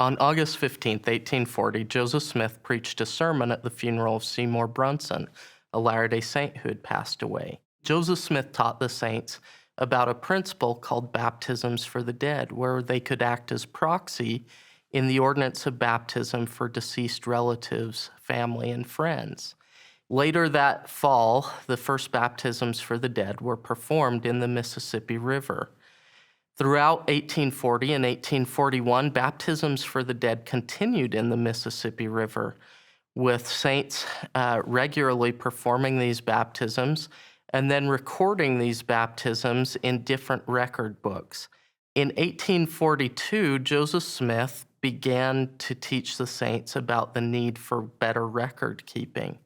On August 15, 1840, Joseph Smith preached a sermon at the funeral of Seymour Brunson, a Latter-day Saint who had passed away. Joseph Smith taught the saints about a principle called baptisms for the dead, where they could act as proxy in the ordinance of baptism for deceased relatives, family, and friends. Later that fall, the first baptisms for the dead were performed in the Mississippi River. Throughout 1840 and 1841, baptisms for the dead continued in the Mississippi River, with saints regularly performing these baptisms and then recording these baptisms in different record books. In 1842, Joseph Smith began to teach the saints about the need for better record keeping.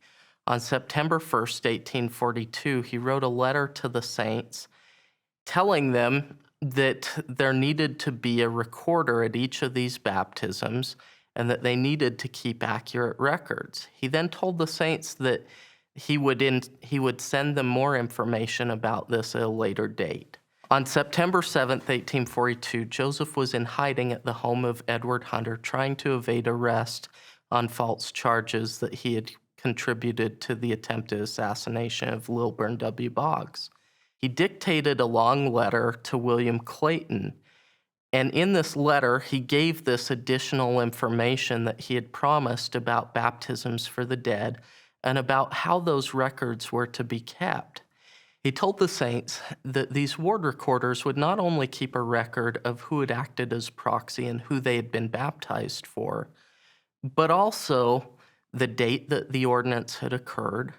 On September 1st, 1842, he wrote a letter to the saints telling them that there needed to be a recorder at each of these baptisms and that they needed to keep accurate records. He then told the saints that he would send them more information about this at a later date. On September 7th, 1842, Joseph was in hiding at the home of Edward Hunter, trying to evade arrest on false charges that he had contributed to the attempted assassination of Lilburn W. Boggs. He dictated a long letter to William Clayton, and in this letter, he gave this additional information that he had promised about baptisms for the dead and about how those records were to be kept. He told the saints that these ward recorders would not only keep a record of who had acted as proxy and who they had been baptized for, but also the date that the ordinance had occurred,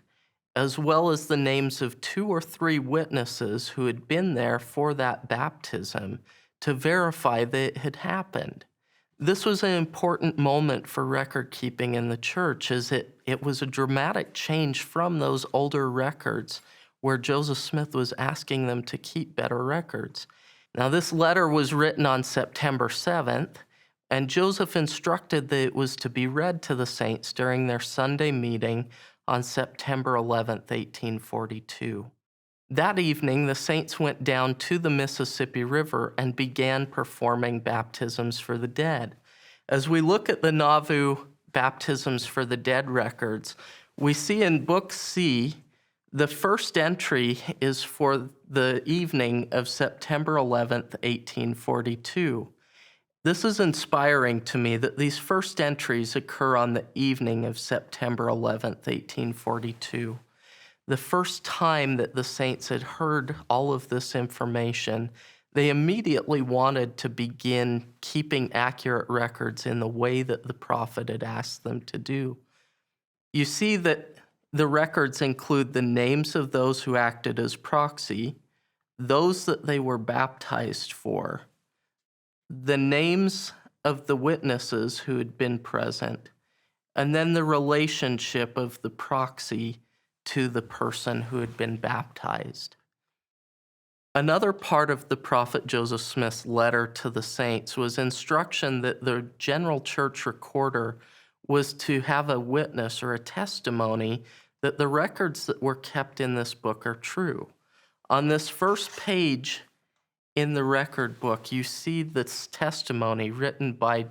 as well as the names of 2 or 3 witnesses who had been there for that baptism to verify that it had happened. This was an important moment for record keeping in the church, as it was a dramatic change from those older records where Joseph Smith was asking them to keep better records. Now, this letter was written on September 7th, and Joseph instructed that it was to be read to the saints during their Sunday meeting on September 11th, 1842. That evening, the saints went down to the Mississippi River and began performing baptisms for the dead. As we look at the Nauvoo baptisms for the dead records, we see in Book C, the first entry is for the evening of September 11th, 1842. This is inspiring to me that these first entries occur on the evening of September 11th, 1842. The first time that the saints had heard all of this information, they immediately wanted to begin keeping accurate records in the way that the prophet had asked them to do. You see that the records include the names of those who acted as proxy, those that they were baptized for, the names of the witnesses who had been present, and then the relationship of the proxy to the person who had been baptized. Another part of the prophet Joseph Smith's letter to the saints was instruction that the general church recorder was to have a witness or a testimony that the records that were kept in this book are true. On this first page in the record book, you see this testimony written by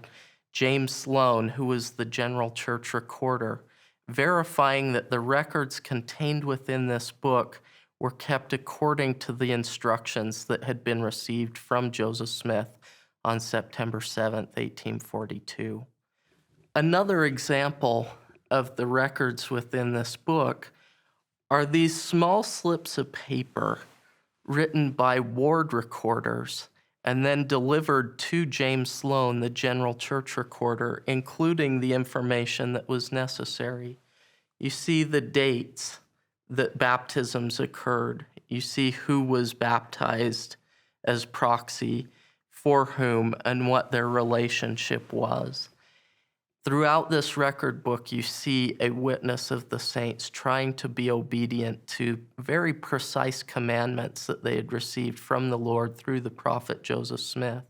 James Sloan, who was the general church recorder, verifying that the records contained within this book were kept according to the instructions that had been received from Joseph Smith on September 7th, 1842. Another example of the records within this book are these small slips of paper written by ward recorders and then delivered to James Sloan, the general church recorder, including the information that was necessary. You see the dates that baptisms occurred. You see who was baptized as proxy, for whom, and what their relationship was. Throughout this record book, you see a witness of the saints trying to be obedient to very precise commandments that they had received from the Lord through the prophet Joseph Smith.